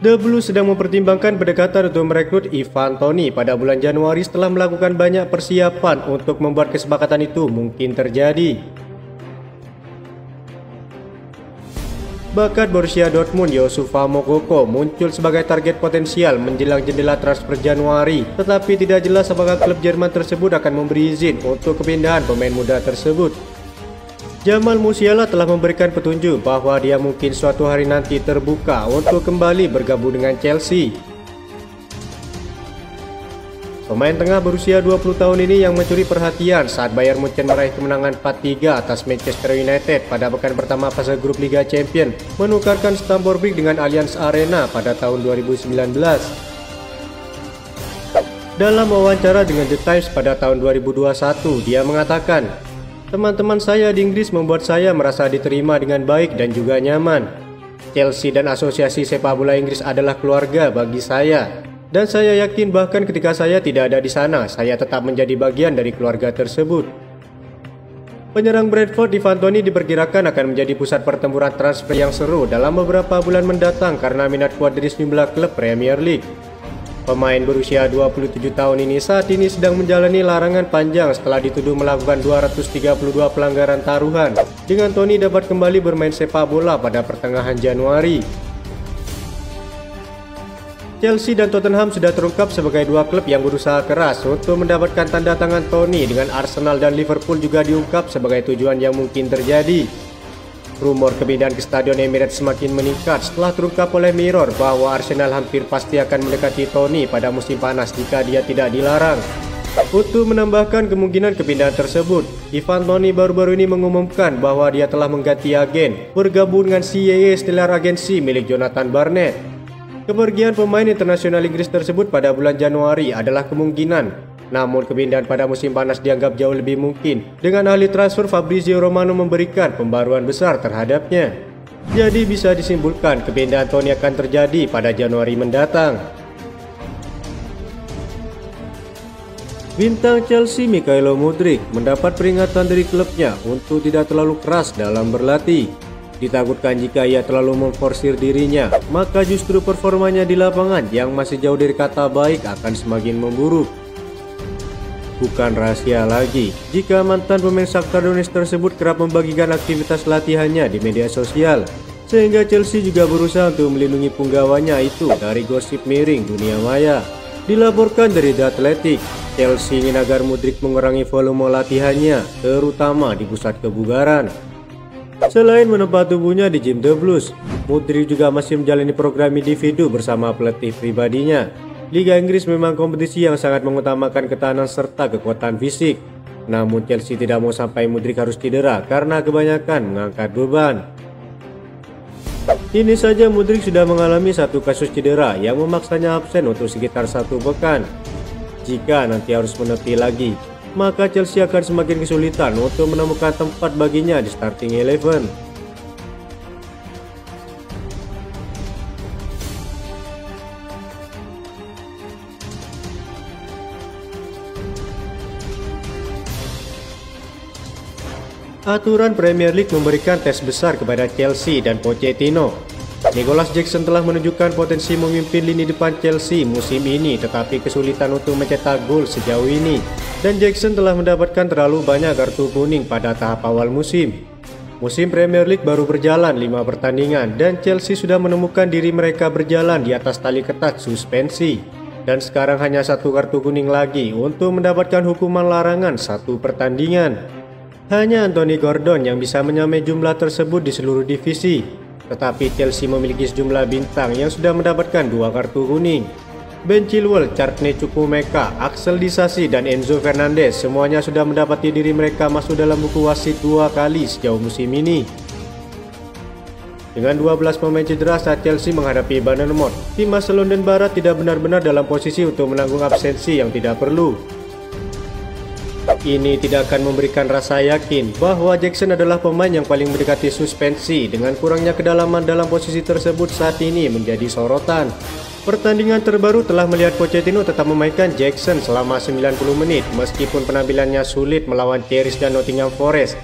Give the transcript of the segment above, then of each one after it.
The Blues sedang mempertimbangkan pendekatan untuk merekrut Ivan Toney pada bulan Januari setelah melakukan banyak persiapan untuk membuat kesepakatan itu mungkin terjadi. Bakat Borussia Dortmund Youssoufa Moukoko muncul sebagai target potensial menjelang jendela transfer Januari, tetapi tidak jelas apakah klub Jerman tersebut akan memberi izin untuk kepindahan pemain muda tersebut. Jamal Musiala telah memberikan petunjuk bahwa dia mungkin suatu hari nanti terbuka untuk kembali bergabung dengan Chelsea. Pemain tengah berusia 20 tahun ini yang mencuri perhatian saat Bayern Munchen meraih kemenangan 4-3 atas Manchester United pada pekan pertama fase grup Liga Champions, menukarkan Stamford Bridge dengan Allianz Arena pada tahun 2019. Dalam wawancara dengan The Times pada tahun 2021, dia mengatakan, "Teman-teman saya di Inggris membuat saya merasa diterima dengan baik dan juga nyaman. Chelsea dan Asosiasi Sepak Bola Inggris adalah keluarga bagi saya. Dan saya yakin bahkan ketika saya tidak ada di sana, saya tetap menjadi bagian dari keluarga tersebut." Penyerang Brentford Ivan Toney diperkirakan akan menjadi pusat pertempuran transfer yang seru dalam beberapa bulan mendatang karena minat kuat dari sejumlah klub Premier League. Pemain berusia 27 tahun ini saat ini sedang menjalani larangan panjang setelah dituduh melakukan 232 pelanggaran taruhan, dengan Toney dapat kembali bermain sepak bola pada pertengahan Januari. Chelsea dan Tottenham sudah terungkap sebagai dua klub yang berusaha keras untuk mendapatkan tanda tangan Toney, dengan Arsenal dan Liverpool juga diungkap sebagai tujuan yang mungkin terjadi. Rumor kepindahan ke Stadion Emirates semakin meningkat setelah terungkap oleh Mirror bahwa Arsenal hampir pasti akan mendekati Toney pada musim panas jika dia tidak dilarang. Untuk menambahkan kemungkinan kepindahan tersebut, Ivan Toney baru-baru ini mengumumkan bahwa dia telah mengganti agen, bergabung dengan CAA Stellar Agency milik Jonathan Barnett. Kepergian pemain internasional Inggris tersebut pada bulan Januari adalah kemungkinan. Namun kepindahan pada musim panas dianggap jauh lebih mungkin, dengan ahli transfer Fabrizio Romano memberikan pembaruan besar terhadapnya. Jadi bisa disimpulkan kepindahan Toney akan terjadi pada Januari mendatang. Bintang Chelsea Mykhailo Mudryk mendapat peringatan dari klubnya untuk tidak terlalu keras dalam berlatih. Ditakutkan jika ia terlalu memforsir dirinya, maka justru performanya di lapangan yang masih jauh dari kata baik akan semakin memburuk. Bukan rahasia lagi jika mantan pemain Shakhtar Donetsk tersebut kerap membagikan aktivitas latihannya di media sosial, sehingga Chelsea juga berusaha untuk melindungi punggawannya itu dari gosip miring dunia maya. Dilaporkan dari The Athletic, Chelsea ingin agar Mudryk mengurangi volume latihannya, terutama di pusat kebugaran. Selain menempa tubuhnya di gym The Blues, Mudryk juga masih menjalani program individu bersama pelatih pribadinya. Liga Inggris memang kompetisi yang sangat mengutamakan ketahanan serta kekuatan fisik. Namun Chelsea tidak mau sampai Mudryk harus cedera karena kebanyakan mengangkat beban. Ini saja Mudryk sudah mengalami satu kasus cedera yang memaksanya absen untuk sekitar 1 pekan. Jika nanti harus menepi lagi, maka Chelsea akan semakin kesulitan untuk menemukan tempat baginya di starting 11. Aturan Premier League memberikan tes besar kepada Chelsea dan Pochettino. Nicholas Jackson telah menunjukkan potensi memimpin lini depan Chelsea musim ini, tetapi kesulitan untuk mencetak gol sejauh ini. Dan Jackson telah mendapatkan terlalu banyak kartu kuning pada tahap awal musim. Musim Premier League baru berjalan 5 pertandingan dan Chelsea sudah menemukan diri mereka berjalan di atas tali ketat suspensi. Dan sekarang hanya 1 kartu kuning lagi untuk mendapatkan hukuman larangan 1 pertandingan. Hanya Anthony Gordon yang bisa menyamai jumlah tersebut di seluruh divisi. Tetapi Chelsea memiliki sejumlah bintang yang sudah mendapatkan 2 kartu kuning. Ben Chilwell, Courtney Chukwuemeka, Axel Disasi, dan Enzo Fernandez semuanya sudah mendapati diri mereka masuk dalam buku wasit 2 kali sejauh musim ini. Dengan 12 pemain cedera saat Chelsea menghadapi Bournemouth, tim asal London Barat tidak benar-benar dalam posisi untuk menanggung absensi yang tidak perlu. Ini tidak akan memberikan rasa yakin bahwa Jackson adalah pemain yang paling mendekati suspensi. Dengan kurangnya kedalaman dalam posisi tersebut saat ini menjadi sorotan. Pertandingan terbaru telah melihat Pochettino tetap memainkan Jackson selama 90 menit meskipun penampilannya sulit melawan Cherries dan Nottingham Forest.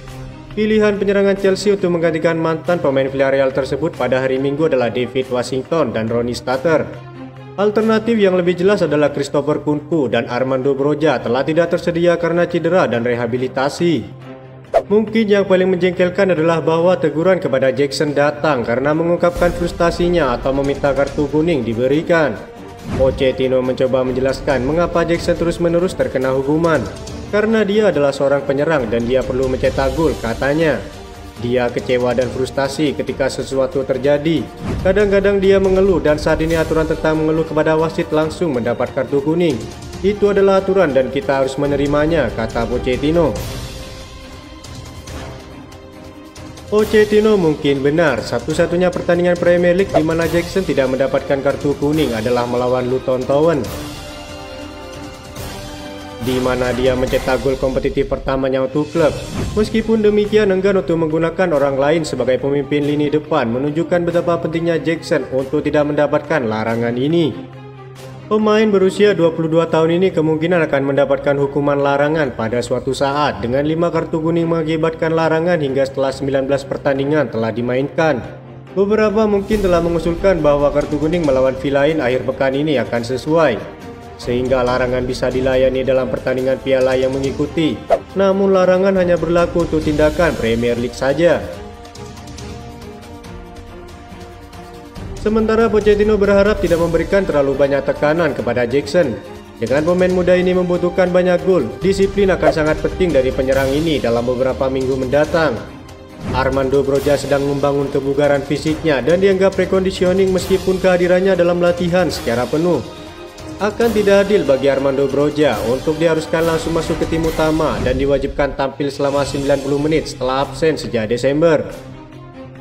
Pilihan penyerangan Chelsea untuk menggantikan mantan pemain Villarreal tersebut pada hari Minggu adalah David Washington dan Ronnie Stater. Alternatif yang lebih jelas adalah Christopher Nkunku dan Armando Broja telah tidak tersedia karena cedera dan rehabilitasi. Mungkin yang paling menjengkelkan adalah bahwa teguran kepada Jackson datang karena mengungkapkan frustasinya atau meminta kartu kuning diberikan. Pochettino mencoba menjelaskan mengapa Jackson terus-menerus terkena hukuman. Karena dia adalah seorang penyerang dan dia perlu mencetak gol, katanya. Dia kecewa dan frustasi ketika sesuatu terjadi. Kadang-kadang dia mengeluh dan saat ini aturan tentang mengeluh kepada wasit langsung mendapat kartu kuning. Itu adalah aturan dan kita harus menerimanya, kata Pochettino. Pochettino mungkin benar, satu-satunya pertandingan Premier League di mana Jackson tidak mendapatkan kartu kuning adalah melawan Luton Town, di mana dia mencetak gol kompetitif pertamanya untuk klub. Meskipun demikian, enggan untuk menggunakan orang lain sebagai pemimpin lini depan menunjukkan betapa pentingnya Jackson untuk tidak mendapatkan larangan ini. Pemain berusia 22 tahun ini kemungkinan akan mendapatkan hukuman larangan pada suatu saat dengan 5 kartu kuning mengakibatkan larangan hingga setelah 19 pertandingan telah dimainkan. Beberapa mungkin telah mengusulkan bahwa kartu kuning melawan Villa akhir pekan ini akan sesuai, sehingga larangan bisa dilayani dalam pertandingan piala yang mengikuti. Namun larangan hanya berlaku untuk tindakan Premier League saja. Sementara Pochettino berharap tidak memberikan terlalu banyak tekanan kepada Jackson. Dengan pemain muda ini membutuhkan banyak gol, disiplin akan sangat penting dari penyerang ini dalam beberapa minggu mendatang. Armando Broja sedang membangun kebugaran fisiknya dan dianggap reconditioning meskipun kehadirannya dalam latihan secara penuh. Akan tidak adil bagi Armando Broja untuk diharuskan langsung masuk ke tim utama dan diwajibkan tampil selama 90 menit setelah absen sejak Desember.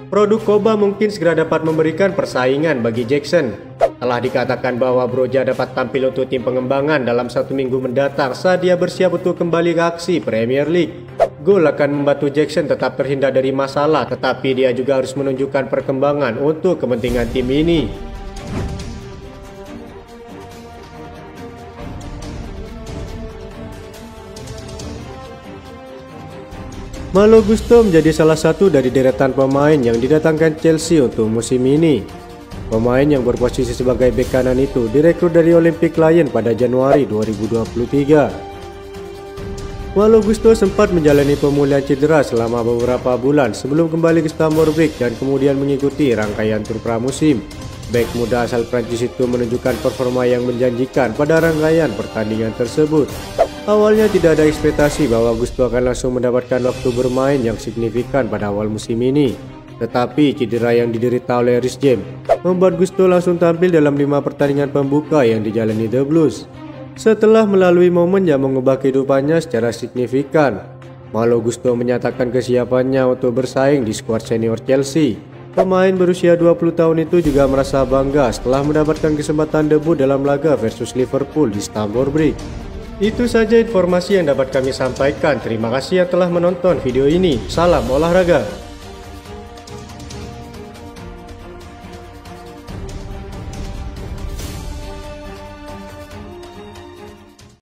Produk Koba mungkin segera dapat memberikan persaingan bagi Jackson. Telah dikatakan bahwa Broja dapat tampil untuk tim pengembangan dalam 1 minggu mendatang saat dia bersiap untuk kembali ke aksi Premier League. Gol akan membantu Jackson tetap terhindar dari masalah, tetapi dia juga harus menunjukkan perkembangan untuk kepentingan tim ini. Malo Gusto menjadi salah satu dari deretan pemain yang didatangkan Chelsea untuk musim ini. Pemain yang berposisi sebagai bek kanan itu direkrut dari Olympic Lyon pada Januari 2023. Malo Gusto sempat menjalani pemulihan cedera selama beberapa bulan sebelum kembali ke Stamford Bridge dan kemudian mengikuti rangkaian tur pramusim. Bek muda asal Prancis itu menunjukkan performa yang menjanjikan pada rangkaian pertandingan tersebut. Awalnya tidak ada ekspektasi bahwa Gusto akan langsung mendapatkan waktu bermain yang signifikan pada awal musim ini. Tetapi cedera yang diderita oleh Reece James membuat Gusto langsung tampil dalam 5 pertandingan pembuka yang dijalani The Blues. Setelah melalui momen yang mengubah kehidupannya secara signifikan, Malo Gusto menyatakan kesiapannya untuk bersaing di skuad senior Chelsea. Pemain berusia 20 tahun itu juga merasa bangga setelah mendapatkan kesempatan debut dalam laga versus Liverpool di Stamford Bridge. Itu saja informasi yang dapat kami sampaikan. Terima kasih yang telah menonton video ini. Salam olahraga.